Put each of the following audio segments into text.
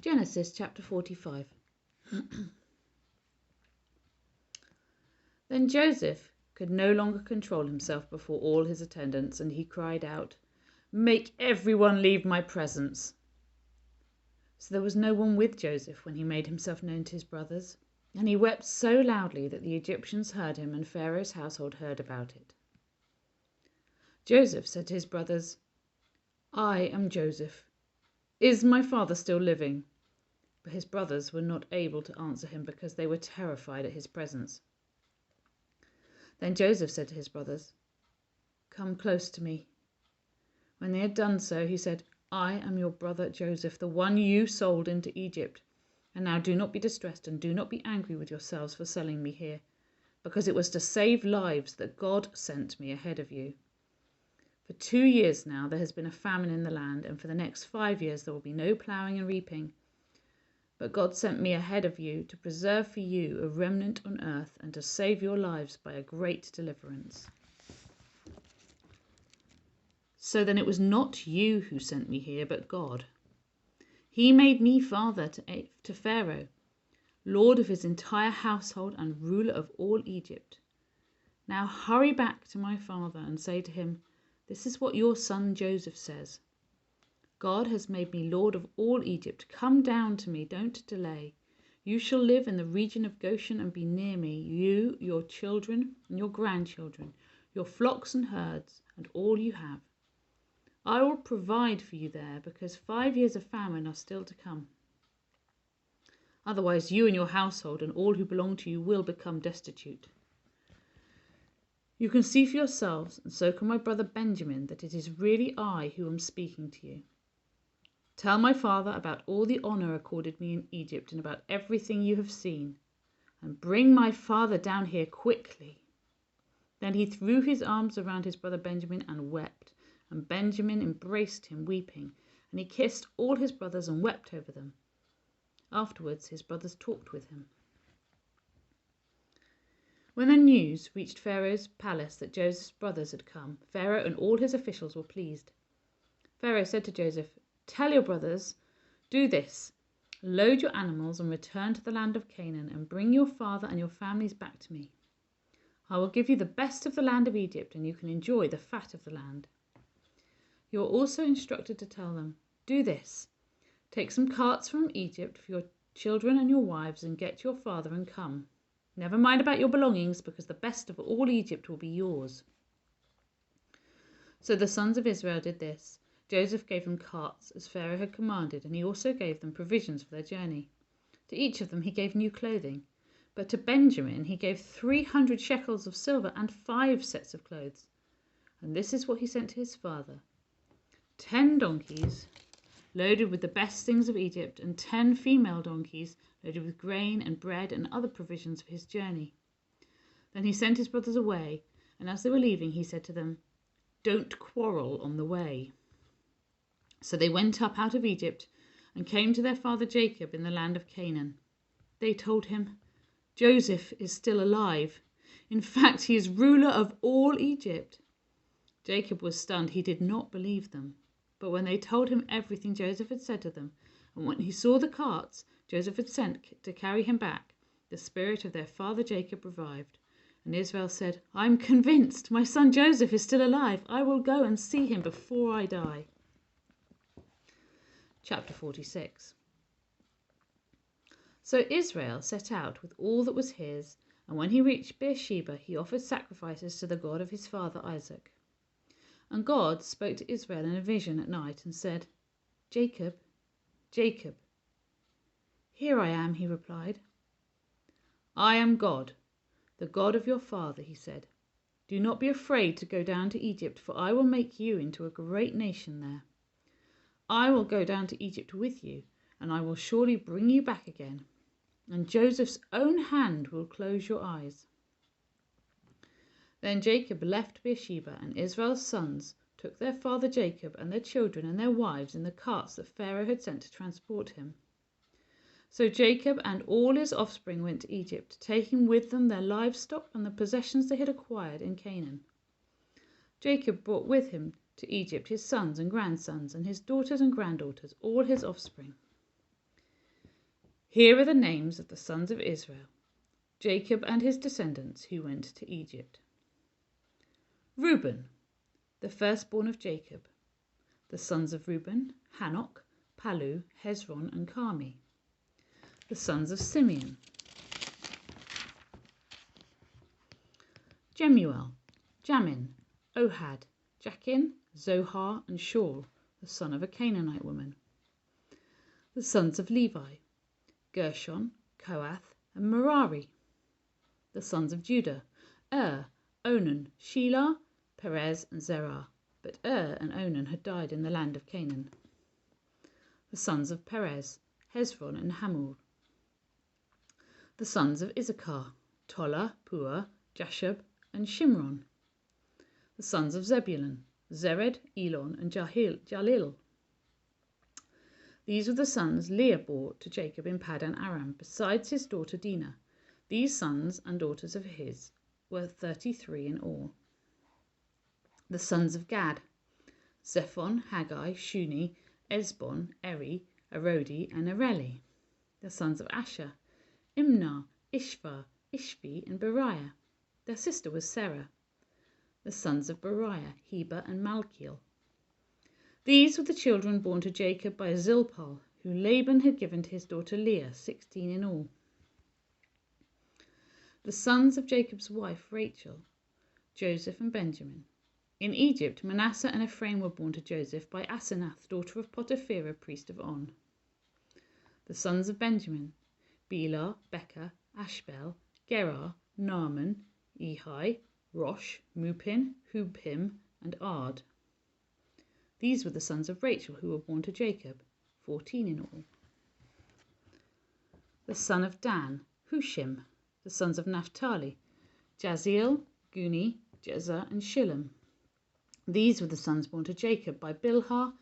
Genesis chapter 45. Then Joseph could no longer control himself before all his attendants, and he cried out, "Make everyone leave my presence." So there was no one with Joseph when he made himself known to his brothers, and he wept so loudly that the Egyptians heard him, and Pharaoh's household heard about it. Joseph said to his brothers, "I am Joseph. Is my father still living?" But his brothers were not able to answer him because they were terrified at his presence. Then Joseph said to his brothers, "Come close to me." When they had done so, he said, "I am your brother Joseph, the one you sold into Egypt. And now do not be distressed and do not be angry with yourselves for selling me here, because it was to save lives that God sent me ahead of you. For 2 years now there has been a famine in the land, and for the next 5 years there will be no ploughing and reaping. But God sent me ahead of you to preserve for you a remnant on earth and to save your lives by a great deliverance. So then it was not you who sent me here, but God. He made me father to Pharaoh, lord of his entire household and ruler of all Egypt. Now hurry back to my father and say to him, 'This is what your son Joseph says. God has made me lord of all Egypt. Come down to me, don't delay. You shall live in the region of Goshen and be near me, you, your children and your grandchildren, your flocks and herds, and all you have. I will provide for you there, because 5 years of famine are still to come. Otherwise you and your household and all who belong to you will become destitute. You can see for yourselves, and so can my brother Benjamin, that it is really I who am speaking to you. Tell my father about all the honor accorded me in Egypt and about everything you have seen, and bring my father down here quickly.' Then he threw his arms around his brother Benjamin and wept, and Benjamin embraced him weeping, and he kissed all his brothers and wept over them. Afterwards his brothers talked with him. When the news reached Pharaoh's palace that Joseph's brothers had come, Pharaoh and all his officials were pleased. Pharaoh said to Joseph, 'Tell your brothers, do this: load your animals and return to the land of Canaan, and bring your father and your families back to me. I will give you the best of the land of Egypt, and you can enjoy the fat of the land.' You are also instructed to tell them, 'Do this: take some carts from Egypt for your children and your wives, and get your father and come. Never mind about your belongings, because the best of all Egypt will be yours.' So the sons of Israel did this. Joseph gave them carts, as Pharaoh had commanded, and he also gave them provisions for their journey. To each of them he gave new clothing, but to Benjamin he gave 300 shekels of silver and 5 sets of clothes. And this is what he sent to his father: 10 donkeys loaded with the best things of Egypt, and 10 female donkeys loaded with grain and bread and other provisions for his journey. Then he sent his brothers away, and as they were leaving he said to them, 'Don't quarrel on the way.' So they went up out of Egypt and came to their father Jacob in the land of Canaan. They told him, 'Joseph is still alive. In fact, he is ruler of all Egypt.' Jacob was stunned. He did not believe them. But when they told him everything Joseph had said to them, and when he saw the carts Joseph had sent to carry him back, the spirit of their father Jacob revived. And Israel said, 'I am convinced my son Joseph is still alive. I will go and see him before I die.'" Chapter 46. So Israel set out with all that was his, and when he reached Beersheba, he offered sacrifices to the God of his father Isaac. And God spoke to Israel in a vision at night and said, "Jacob, Jacob." "Here I am," he replied. "I am God, the God of your father," he said. "Do not be afraid to go down to Egypt, for I will make you into a great nation there. I will go down to Egypt with you, and I will surely bring you back again, and Joseph's own hand will close your eyes." Then Jacob left Beersheba, and Israel's sons took their father Jacob and their children and their wives in the carts that Pharaoh had sent to transport him. So Jacob and all his offspring went to Egypt, taking with them their livestock and the possessions they had acquired in Canaan. Jacob brought with him to Egypt his sons and grandsons, and his daughters and granddaughters, all his offspring. Here are the names of the sons of Israel, Jacob and his descendants who went to Egypt. Reuben, the firstborn of Jacob. The sons of Reuben, Hanok, Palu, Hezron, and Carmi. The sons of Simeon, Jemuel, Jamin, Ohad, Jachin, Zohar, and Shaul, the son of a Canaanite woman. The sons of Levi, Gershon, Kohath, and Merari. The sons of Judah, Onan, Shelah, Perez, and Zerah. But and Onan had died in the land of Canaan. The sons of Perez, Hezron, and Hamul. The sons of Issachar, Tola, Pua, Jashub, and Shimron. The sons of Zebulun, Zered, Elon, and Jalil. These were the sons Leah bore to Jacob in Paddan Aram, besides his daughter Dinah. These sons and daughters of his were 33 in all. The sons of Gad, Zephon, Haggai, Shuni, Esbon, Eri, Arodi, and Areli. The sons of Asher, Imnah, Ishva, Ishvi, and Beriah. Their sister was Sarah. The sons of Beriah, Heber, and Malkiel. These were the children born to Jacob by Zilpah, who Laban had given to his daughter Leah, 16 in all. The sons of Jacob's wife Rachel, Joseph and Benjamin. In Egypt, Manasseh and Ephraim were born to Joseph by Asenath, daughter of Potipherah, priest of On. The sons of Benjamin, Bela, Becca, Ashbel, Gerar, Naaman, Ehi, Rosh, Mupin, Hupim, and Ard. These were the sons of Rachel who were born to Jacob, 14 in all. The son of Dan, Hushim. The sons of Naphtali, Jaziel, Guni, Jezer, and Shillem. These were the sons born to Jacob by Bilhah,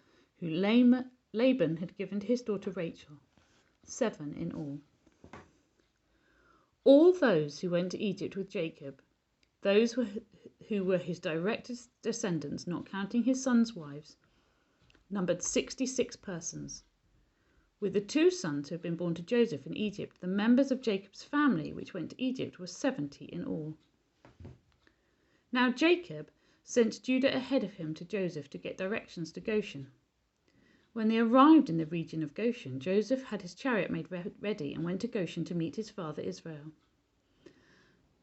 who Laban had given to his daughter Rachel, 7 in all. All those who went to Egypt with Jacob, those who were his direct descendants, not counting his sons' wives, numbered 66 persons. With the 2 sons who had been born to Joseph in Egypt, the members of Jacob's family which went to Egypt were 70 in all. Now Jacob sent Judah ahead of him to Joseph to get directions to Goshen. When they arrived in the region of Goshen, Joseph had his chariot made ready and went to Goshen to meet his father Israel.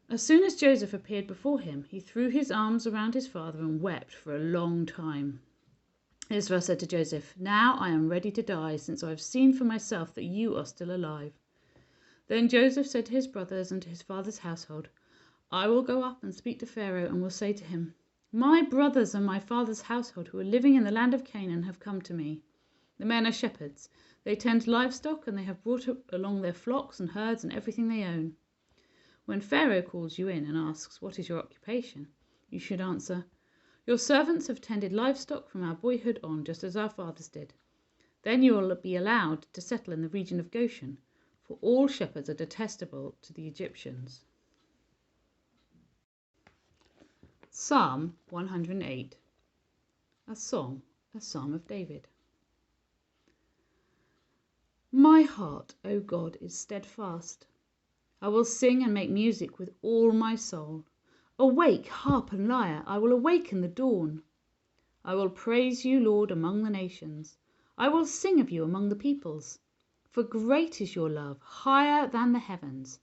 As soon as Joseph appeared before him, he threw his arms around his father and wept for a long time. Israel said to Joseph, "Now I am ready to die, since I have seen for myself that you are still alive." Then Joseph said to his brothers and to his father's household, "I will go up and speak to Pharaoh and will say to him, 'My brothers and my father's household who are living in the land of Canaan have come to me. The men are shepherds. They tend livestock, and they have brought along their flocks and herds and everything they own. When Pharaoh calls you in and asks, "What is your occupation?" you should answer, "Your servants have tended livestock from our boyhood on, just as our fathers did." Then you will be allowed to settle in the region of Goshen, for all shepherds are detestable to the Egyptians. Psalm 108. A Song, a Psalm of David. My heart, O God, is steadfast. I will sing and make music with all my soul. Awake, harp and lyre, I will awaken the dawn. I will praise you, Lord, among the nations. I will sing of you among the peoples. For great is your love, higher than the heavens.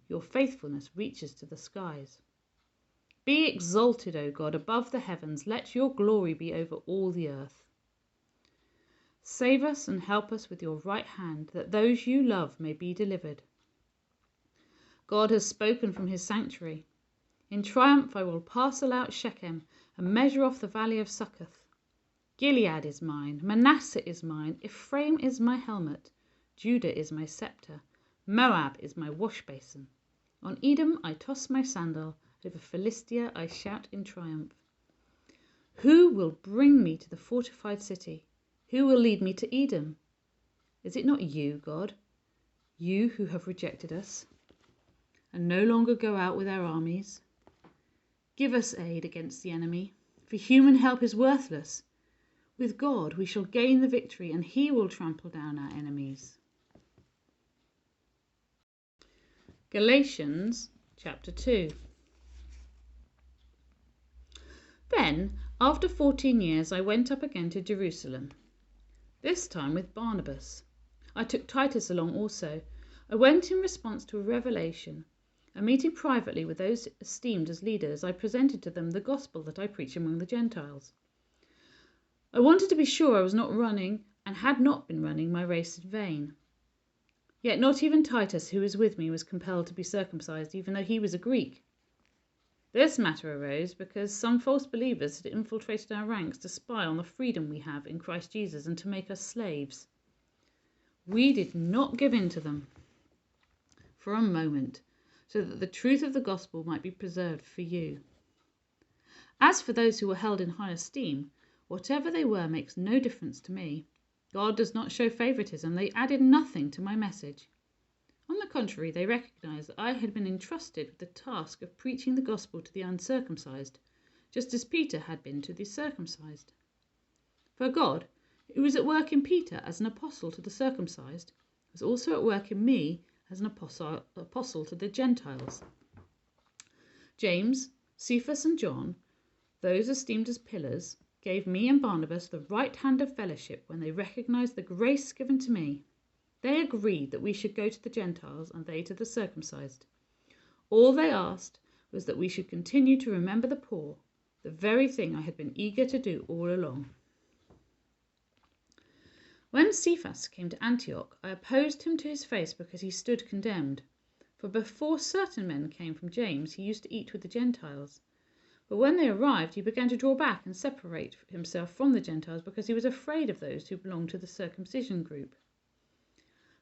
Your faithfulness reaches to the skies. Be exalted, O God, above the heavens. Let your glory be over all the earth. Save us and help us with your right hand, that those you love may be delivered. God has spoken from his sanctuary. In triumph I will parcel out Shechem and measure off the valley of Succoth. Gilead is mine, Manasseh is mine, Ephraim is my helmet, Judah is my scepter, Moab is my wash basin. On Edom I toss my sandal, over Philistia I shout in triumph. Who will bring me to the fortified city? Who will lead me to Edom? Is it not you, God, you who have rejected us and no longer go out with our armies? Give us aid against the enemy, for human help is worthless. With God we shall gain the victory, and he will trample down our enemies. Galatians chapter 2. Then, after 14 years, I went up again to Jerusalem, this time with Barnabas. I took Titus along also. I went in response to a revelation, and meeting privately with those esteemed as leaders, I presented to them the gospel that I preach among the Gentiles. I wanted to be sure I was not running, and had not been running, my race in vain. Yet not even Titus, who was with me, was compelled to be circumcised, even though he was a Greek. This matter arose because some false believers had infiltrated our ranks to spy on the freedom we have in Christ Jesus and to make us slaves. We did not give in to them for a moment, so that the truth of the gospel might be preserved for you. As for those who were held in high esteem, whatever they were makes no difference to me. God does not show favoritism. They added nothing to my message. On the contrary, they recognized that I had been entrusted with the task of preaching the gospel to the uncircumcised, just as Peter had been to the circumcised. For God, who was at work in Peter as an apostle to the circumcised, was also at work in me as an apostle to the Gentiles. James, Cephas, and John, those esteemed as pillars, gave me and Barnabas the right hand of fellowship when they recognized the grace given to me. They agreed that we should go to the Gentiles and they to the circumcised. All they asked was that we should continue to remember the poor, the very thing I had been eager to do all along. When Cephas came to Antioch, I opposed him to his face because he stood condemned. For before certain men came from James, he used to eat with the Gentiles. But when they arrived, he began to draw back and separate himself from the Gentiles because he was afraid of those who belonged to the circumcision group.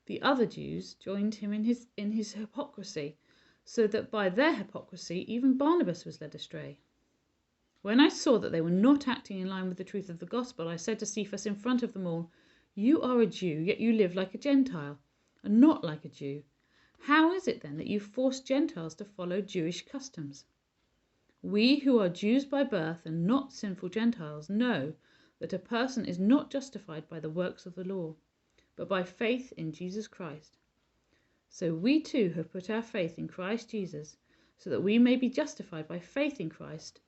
The other Jews joined him in his hypocrisy, so that by their hypocrisy even Barnabas was led astray. When I saw that they were not acting in line with the truth of the gospel, I said to Cephas in front of them all, "You are a Jew, yet you live like a Gentile, and not like a Jew. How is it then that you force Gentiles to follow Jewish customs? We who are Jews by birth and not sinful Gentiles know that a person is not justified by the works of the law, but by faith in Jesus Christ. So we too have put our faith in Christ Jesus, so that we may be justified by faith in Christ,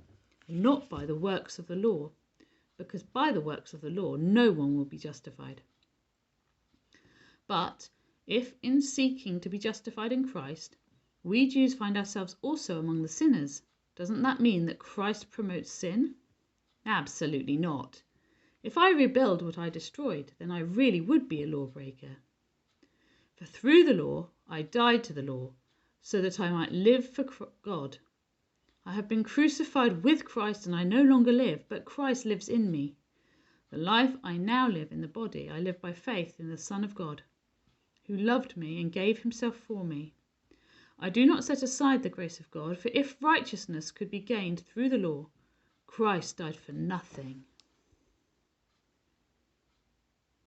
and not by the works of the law, because by the works of the law no one will be justified. But if in seeking to be justified in Christ, we Jews find ourselves also among the sinners, doesn't that mean that Christ promotes sin? Absolutely not. If I rebuild what I destroyed, then I really would be a lawbreaker. For through the law I died to the law, so that I might live for God. I have been crucified with Christ, and I no longer live, but Christ lives in me. The life I now live in the body, I live by faith in the Son of God, who loved me and gave himself for me. I do not set aside the grace of God, for if righteousness could be gained through the law, Christ died for nothing.